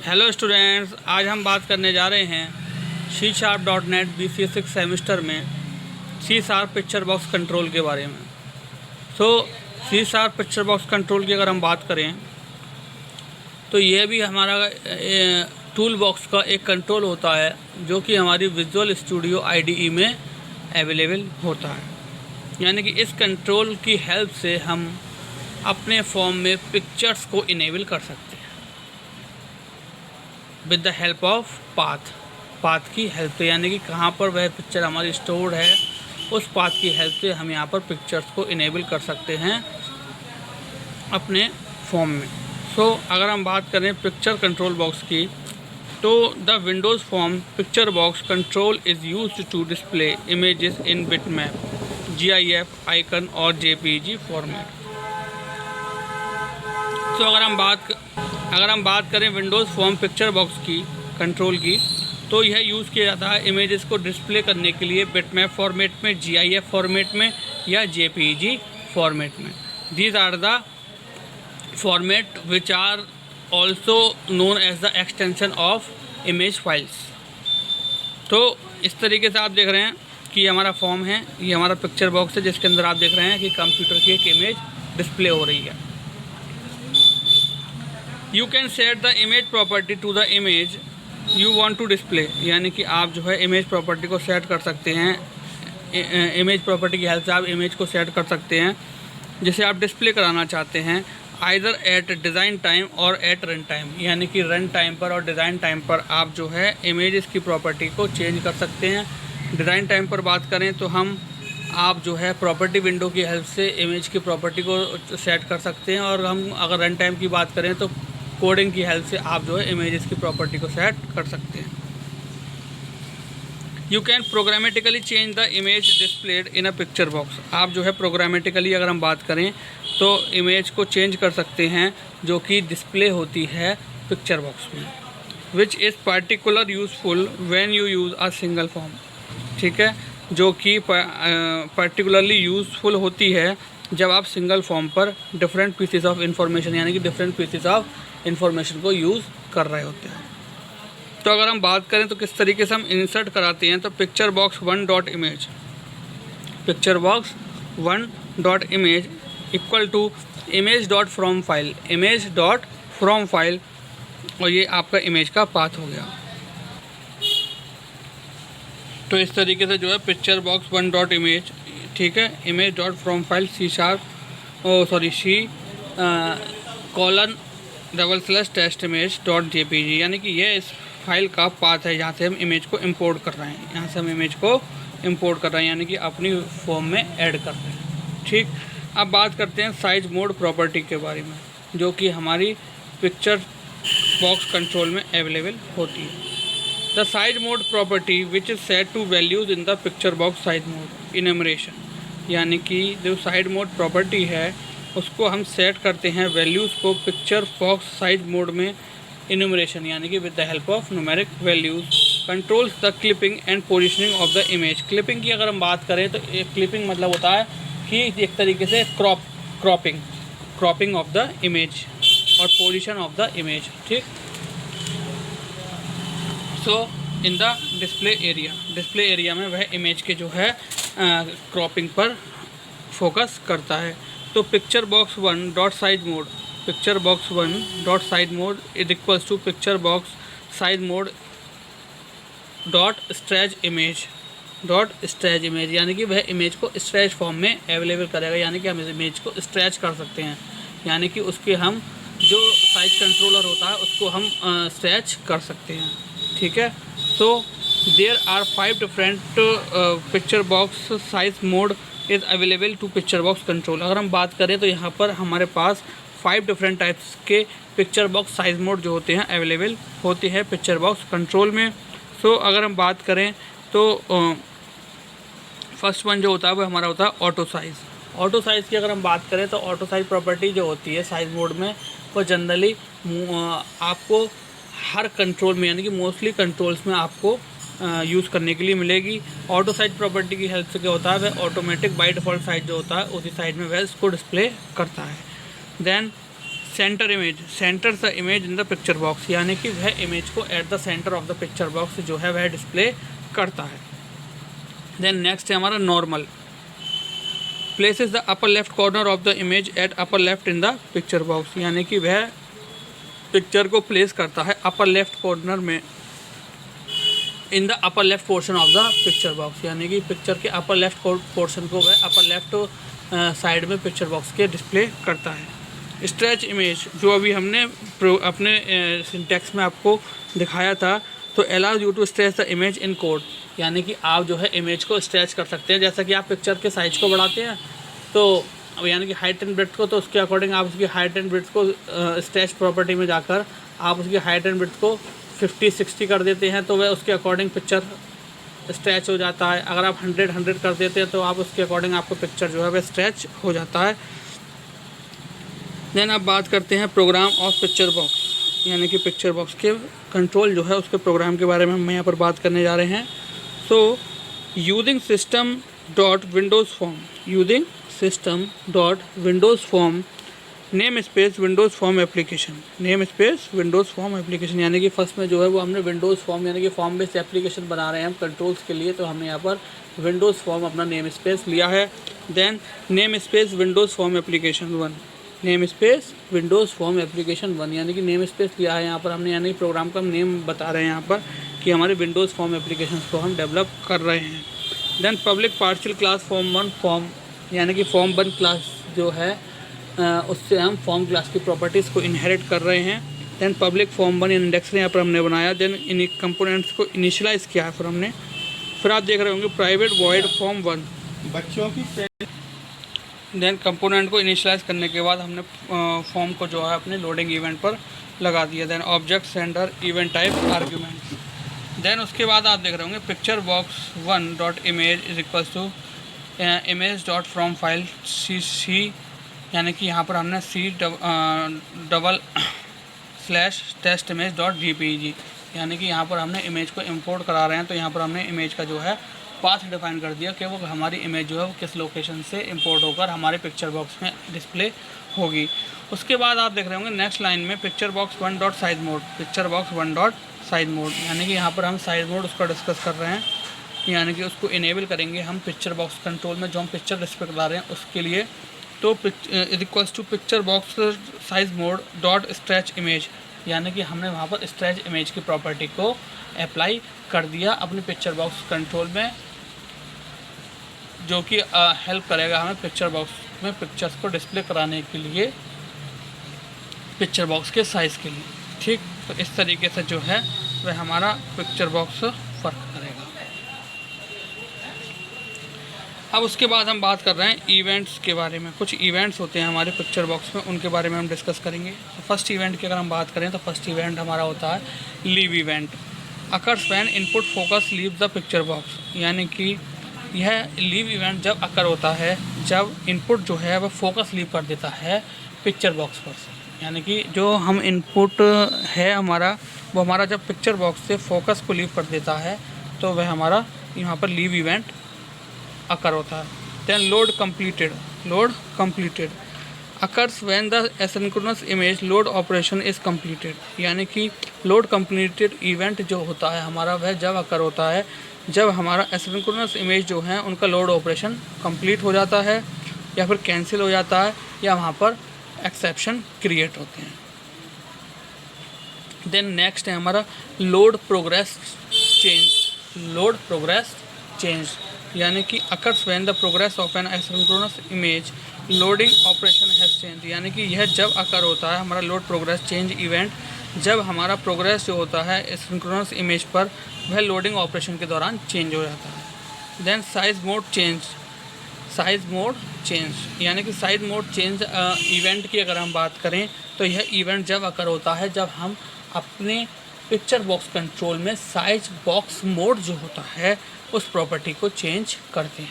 Hello students, आज हम बात करने जा रहे हैं C#.NET BCA 6 सेमेस्टर में C# पिक्चर बॉक्स कंट्रोल के बारे में। C# पिक्चर बॉक्स कंट्रोल की अगर हम बात करें तो यह भी हमारा टूल बॉक्स का एक कंट्रोल होता है जो कि हमारी विजुअल स्टूडियो IDE में अवेलेबल होता है। यानी कि इस कंट्रोल की हेल्प से हम अपने फॉर्म में पिक्चर्स को इनेबल कर सकते हैं with the help of path की हेल्प से। यानी कि कहाँ पर वह पिक्चर हमारी स्टोर्ड है उस पाथ की हेल्प से हम यहाँ पर पिक्चर्स को इनेबल कर सकते हैं अपने फॉर्म में। अगर हम बात करें पिक्चर कंट्रोल बॉक्स की तो the Windows form picture box control is used to display images in bitmap, GIF, icon और JPEG फॉर्मेट। अगर हम बात करें विंडोज़ फॉर्म पिक्चर बॉक्स की कंट्रोल की तो यह यूज़ किया जाता है इमेजेस को डिस्प्ले करने के लिए बिटमैप फॉर्मेट में, GIF फॉर्मेट में या JPEG फॉर्मेट में। These are the format which are also known as the extension of image files. तो इस तरीके से आप देख रहे हैं कि ये हमारा फॉर्म है, ये हमारा पिक्चर बॉक्स है जिसके अंदर आप देख रहे हैं कि कंप्यूटर की एक इमेज डिस्प्ले हो रही है। You can set the image property to the image you want to display. यानी कि आप जो है इमेज प्रॉपर्टी को सेट कर सकते हैं। इमेज प्रॉपर्टी की हेल्प से आप इमेज को सेट कर सकते हैं जिसे आप डिस्प्ले कराना चाहते हैं, आइदर एट डिज़ाइन टाइम और एट रन टाइम। यानी कि रन टाइम पर और डिज़ाइन टाइम पर आप जो है इमेज की प्रॉपर्टी को चेंज कर सकते हैं। डिज़ाइन टाइम पर बात करें तो आप जो है प्रॉपर्टी विंडो की हेल्प से इमेज की प्रॉपर्टी को सेट कर सकते हैं, और हम अगर रन टाइम की बात करें तो कोडिंग की हेल्प से आप जो है इमेजेस की प्रॉपर्टी को सेट कर सकते हैं। You can programmatically change the image displayed in a picture box. आप जो है प्रोग्रामेटिकली अगर हम बात करें तो इमेज को चेंज कर सकते हैं जो कि डिस्प्ले होती है पिक्चर बॉक्स में, which is particular useful when you use a single form. ठीक है, जो कि पर्टिकुलरली यूज़फुल होती है जब आप सिंगल फॉर्म पर डिफरेंट पीसेस ऑफ इंफॉर्मेशन यानी कि डिफरेंट पीसेस ऑफ इंफॉर्मेशन को यूज़ कर रहे होते हैं। तो अगर हम बात करें तो किस तरीके से हम इंसर्ट कराते हैं, तो picture box 1.image, picture box 1.image equal to image.from file, image.from file, और ये आपका इमेज का पाथ हो गया। तो इस तरीके से जो है पिक्चर बॉक्स 1.image, ठीक है, image.from फाइल C#:test_image.jpg, यानी कि ये इस फाइल का पाथ है जहाँ से हम इमेज को इंपोर्ट कर रहे हैं। यानी कि अपनी फॉर्म में ऐड कर रहे हैं। ठीक, अब बात करते हैं साइज मोड प्रॉपर्टी के बारे में जो कि हमारी पिक्चर बॉक्स कंट्रोल में अवेलेबल होती है। The size mode property which is set to values in the picture box size mode enumeration. यानी कि जो साइड मोड प्रॉपर्टी है उसको हम सेट करते हैं वैल्यूज़ को पिक्चर बॉक्स साइज मोड में इनमरेशन, यानी कि with the help of numeric values controls the clipping and positioning of the image. Clipping की अगर हम बात करें तो क्लिपिंग मतलब होता है कि एक तरीके से क्रॉपिंग ऑफ द इमेज और पोजिशन ऑफ द इमेज। ठीक, इन द डिस्प्ले एरिया में वह इमेज के जो है क्रॉपिंग पर फोकस करता है। तो picture box 1.size mode is equals to picture box size mode stretch image, यानी कि वह इमेज को स्ट्रेच फॉर्म में अवेलेबल करेगा। यानी कि हम इस इमेज को स्ट्रेच कर सकते हैं, यानी कि उसके हम जो साइज कंट्रोलर होता है उसको हम स्ट्रेच कर सकते हैं। ठीक है, तो there are 5 different picture box size mode is available to picture box control. अगर हम बात करें तो यहाँ पर हमारे पास 5 डिफरेंट टाइप्स के पिक्चर बॉक्स साइज मोड जो होते हैं अवेलेबल होते हैं पिक्चर बॉक्स कंट्रोल में। अगर हम बात करें तो फर्स्ट वन जो होता है वो हमारा होता है ऑटो साइज़ की अगर हम बात करें तो ऑटो साइज़ प्रॉपर्टी जो होती है साइज मोड में वो जनरली आपको हर कंट्रोल में यानी कि मोस्टली कंट्रोल्स में आपको यूज़ करने के लिए मिलेगी। ऑटो साइज प्रॉपर्टी की हेल्प से क्या होता है, वह ऑटोमेटिक बाय डिफ़ॉल्ट साइज जो होता है उसी साइज में वह इसको डिस्प्ले करता है। Then center image, center the image in the picture box, यानी कि वह इमेज को at the center of the picture box जो है वह डिस्प्ले करता है। देन नेक्स्ट है हमारा normal, places the upper left corner of the image at upper left in the picture box, यानी कि वह पिक्चर को प्लेस करता है अपर लेफ्ट कॉर्नर में in the upper left portion of the picture box, यानी कि पिक्चर के अपर लेफ्ट पोर्शन को वह अपर लेफ्ट साइड में पिक्चर बॉक्स के डिस्प्ले करता है। स्ट्रेच इमेज, जो अभी हमने अपने सिंटेक्स में आपको दिखाया था, तो allow you to stretch the image in code, यानी कि आप जो है इमेज को स्ट्रेच कर सकते हैं। जैसा कि आप पिक्चर के साइज को बढ़ाते हैं तो यानी कि हाइट एंड ब्रेड्थ को, तो उसके अकॉर्डिंग आप उसकी हाइट एंड ब्रेड्थ को स्ट्रेच प्रॉपर्टी में जाकर आप उसकी हाइट एंड ब्रेड्थ को 50-60 कर देते हैं, तो वह उसके अकॉर्डिंग पिक्चर स्ट्रेच हो जाता है। अगर आप 100 कर देते हैं तो आप उसके अकॉर्डिंग आपको पिक्चर जो है वह स्ट्रेच हो जाता है। देन अब बात करते हैं प्रोग्राम ऑफ पिक्चर बॉक्स, यानी कि पिक्चर बॉक्स के कंट्रोल जो है उसके प्रोग्राम के बारे में हम यहाँ पर बात करने जा रहे हैं। So using system dot Windows form, using system dot Windows form name space Windows form application, name space Windows form application, यानी कि फर्स्ट में जो है वो हमने विंडोज़ फॉर्म यानी कि फॉर्म बेस्ड एप्लीकेशन बना रहे हैं हम कंट्रोल्स के लिए, तो हमने यहाँ पर विंडोज़ फॉर्म अपना नेम स्पेस लिया है। Then name space Windows form application 1, name space Windows form application 1, यानी कि नेम स्पेस लिया है यहाँ पर हमने, यानी कि प्रोग्राम का नेम बता रहे हैं यहाँ पर कि हमारे विंडोज़ फॉर्म एप्लीकेशन को हम डेवलप कर रहे हैं। Then public partial class form 1 form, यानी कि फॉर्म 1 क्लास जो है उससे हम फॉर्म क्लास की प्रॉपर्टीज़ को इनहेरिट कर रहे हैं। देन पब्लिक फॉर्म 1 इंडेक्स यहाँ पर हमने बनाया। देन इन कंपोनेंट्स को इनिशियलाइज़ किया है फिर हमने। फिर आप देख रहे होंगे प्राइवेट वॉइड फॉर्म 1 बच्चों की। देन कंपोनेंट को इनिशियलाइज़ करने के बाद हमने फॉर्म को जो है अपने लोडिंग इवेंट पर लगा दिया। Then object sender event type argument. Then उसके बाद आप देख रहे होंगे picture box 1 dot image is equals to image dot from file C, यानी कि यहाँ पर हमने C/टेस्ट इमेज डॉट JPEG, यानी कि यहाँ पर हमने इमेज को इंपोर्ट करा रहे हैं, तो यहाँ पर हमने इमेज का जो है पाथ डिफाइन कर दिया कि वो हमारी इमेज जो है वो किस लोकेशन से इंपोर्ट होकर हमारे पिक्चर बॉक्स में डिस्प्ले होगी। उसके बाद आप देख रहे होंगे नेक्स्ट लाइन में picture box 1 dot size mode, picture box 1 dot size mode, यानी कि यहाँ पर हम साइज मोड उसका डिस्कस कर रहे हैं, यानी कि उसको इनेबल करेंगे हम पिक्चर बॉक्स कंट्रोल में जो हम पिक्चर डिस्प्ले करा रहे हैं उसके लिए। तो is equals to picture box size mode dot stretch image, यानी कि हमने वहाँ पर स्ट्रेच इमेज की प्रॉपर्टी को अप्लाई कर दिया अपने पिक्चर बॉक्स कंट्रोल में, जो कि हेल्प करेगा हमें पिक्चर बॉक्स में पिक्चर्स को डिस्प्ले कराने के लिए पिक्चर बॉक्स के साइज़ के लिए। ठीक, तो इस तरीके से जो है वह हमारा पिक्चर बॉक्स वर्क करेगा। अब उसके बाद हम बात कर रहे हैं इवेंट्स के बारे में। कुछ इवेंट्स होते हैं हमारे पिक्चर बॉक्स में, उनके बारे में हम डिस्कस करेंगे। तो फर्स्ट इवेंट की अगर हम बात करें तो फर्स्ट इवेंट हमारा होता है leave event. Occurs when input focus leave the picture box, यानी कि यह लीव इवेंट जब अकर होता है जब इनपुट जो है वह फोकस लीव कर देता है पिक्चर बॉक्स पर से, यानी कि जो हम इनपुट है हमारा वो हमारा जब पिक्चर बॉक्स से फोकस को लीव कर देता है तो वह हमारा यहाँ पर लीव इवेंट अकर होता है। Then load completed occurs when the asynchronous image load operation is completed, यानी कि लोड कंप्लीटेड इवेंट जो होता है हमारा वह जब अकर होता है जब हमारा एसिंक्रोनस इमेज जो है उनका लोड ऑपरेशन कंप्लीट हो जाता है या फिर कैंसिल हो जाता है या वहाँ पर एक्सेप्शन क्रिएट होते हैं। देन नेक्स्ट है हमारा लोड प्रोग्रेस चेंज, यानी कि occurs when the progress of an asynchronous image loading operation has change, यानी कि यह जब अकर होता है हमारा लोड प्रोग्रेस चेंज इवेंट जब हमारा प्रोग्रेस जो होता है एसिंक्रोनस इमेज पर वह लोडिंग ऑपरेशन के दौरान चेंज हो जाता है। देन साइज मोड चेंज, यानी कि साइज मोड चेंज इवेंट की अगर हम बात करें तो यह इवेंट जब अकर होता है जब हम अपने पिक्चर बॉक्स कंट्रोल में साइज बॉक्स मोड जो होता है उस प्रॉपर्टी को चेंज करते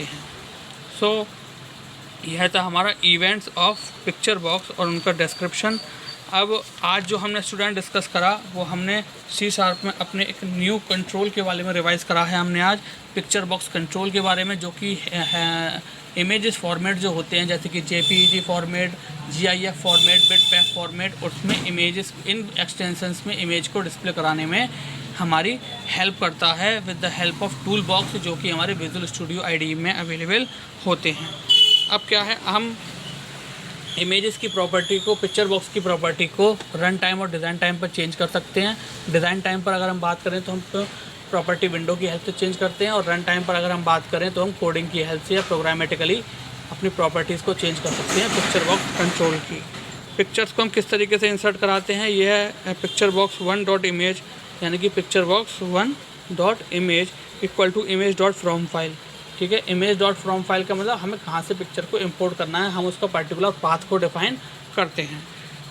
हैं। सो यह था हमारा इवेंट्स ऑफ पिक्चर बॉक्स और उनका डिस्क्रिप्शन। अब आज जो हमने स्टूडेंट डिस्कस करा वो हमने C# में अपने एक न्यू कंट्रोल के बारे में रिवाइज़ करा है हमने आज पिक्चर बॉक्स कंट्रोल के बारे में, जो कि इमेजेस फॉर्मेट जो होते हैं जैसे कि JPEG format, GIF format, bitmap format, उसमें इमेजेस इन एक्सटेंशंस में इमेज को डिस्प्ले कराने में हमारी हेल्प करता है with the help of tool box जो कि हमारे विजुअल स्टूडियो IDE में अवेलेबल होते हैं। अब क्या है, हम इमेजेस की प्रॉपर्टी को, पिक्चर बॉक्स की प्रॉपर्टी को रन टाइम और डिज़ाइन टाइम पर चेंज कर सकते हैं। डिज़ाइन टाइम पर अगर हम बात करें तो हम प्रॉपर्टी विंडो की हेल्प से चेंज करते हैं, और रन टाइम पर अगर हम बात करें तो हम कोडिंग की हेल्प से या प्रोग्रामेटिकली अपनी प्रॉपर्टीज़ को चेंज कर सकते हैं पिक्चर बॉक्स कंट्रोल की। पिक्चर्स को हम किस तरीके से इंसर्ट कराते हैं, यह है पिक्चर बॉक्स 1 डॉट इमेज, यानी कि picture box 1 dot image equal to image dot from file. ठीक है, इमेज डॉट फ्रॉम फाइल का मतलब हमें कहाँ से पिक्चर को इंपोर्ट करना है, हम उसका पर्टिकुलर पाथ को डिफाइन करते हैं।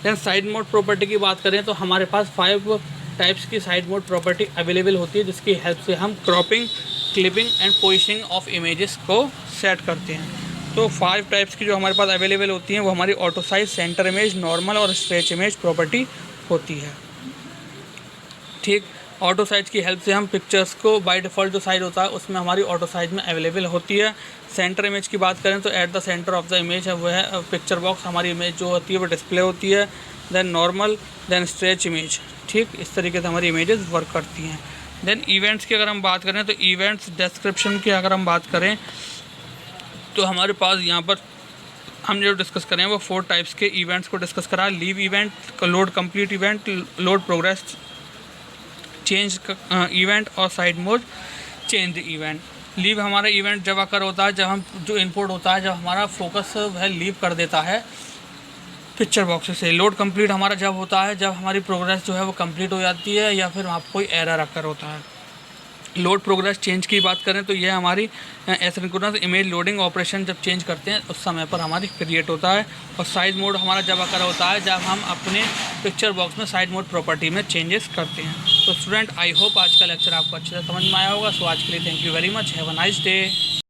दैन साइड मोड प्रॉपर्टी की बात करें तो हमारे पास 5 टाइप्स की साइड मोड प्रॉपर्टी अवेलेबल होती है, जिसकी हेल्प से हम cropping, clipping and positioning of images को सेट करते हैं। तो 5 टाइप्स की जो हमारे पास अवेलेबल होती हैं वो हमारी auto size, centre image, normal और स्ट्रेच इमेज प्रॉपर्टी होती है। ठीक, ऑटो साइज की हेल्प से हम पिक्चर्स को बाय डिफ़ॉल्ट जो साइज होता है उसमें हमारी ऑटो साइज में अवेलेबल होती है। सेंटर इमेज की बात करें तो eight the center of the image है वो है पिक्चर बॉक्स, हमारी इमेज जो होती है वो डिस्प्ले होती है। Then normal, then stretch image. ठीक, इस तरीके से हमारी इमेजेस वर्क करती हैं। देन इवेंट्स की अगर हम बात करें तो इवेंट्स डिस्क्रिप्शन की अगर हम बात करें तो हमारे पास यहाँ पर हम जो डिस्कस करें वो 4 टाइप्स के इवेंट्स को डिस्कस करा। Leave event, load complete event, load progress change event और side mode change event. Leave हमारा इवेंट जब आकर होता है, जब हम जो इनपुट होता है, जब हमारा फोकस वह लीव कर देता है पिक्चर बॉक्स से। लोड कंप्लीट हमारा जब होता है, जब हमारी प्रोग्रेस जो है वो कंप्लीट हो जाती है या फिर वहाँ पर कोई एरर आकर होता है। लोड प्रोग्रेस चेंज की बात करें तो यह हमारी एसिंक्रोनस इमेज लोडिंग ऑपरेशन जब चेंज करते हैं उस समय पर हमारी क्रिएट होता है। और साइड मोड हमारा जब आकर होता है जब हम अपने पिक्चर बॉक्स में साइड मोड प्रॉपर्टी में चेंजेस करते हैं। तो स्टूडेंट, आई होप आज का लेक्चर आपको अच्छे से समझ में आया होगा। सो आज के लिए thank you very much, have a nice day.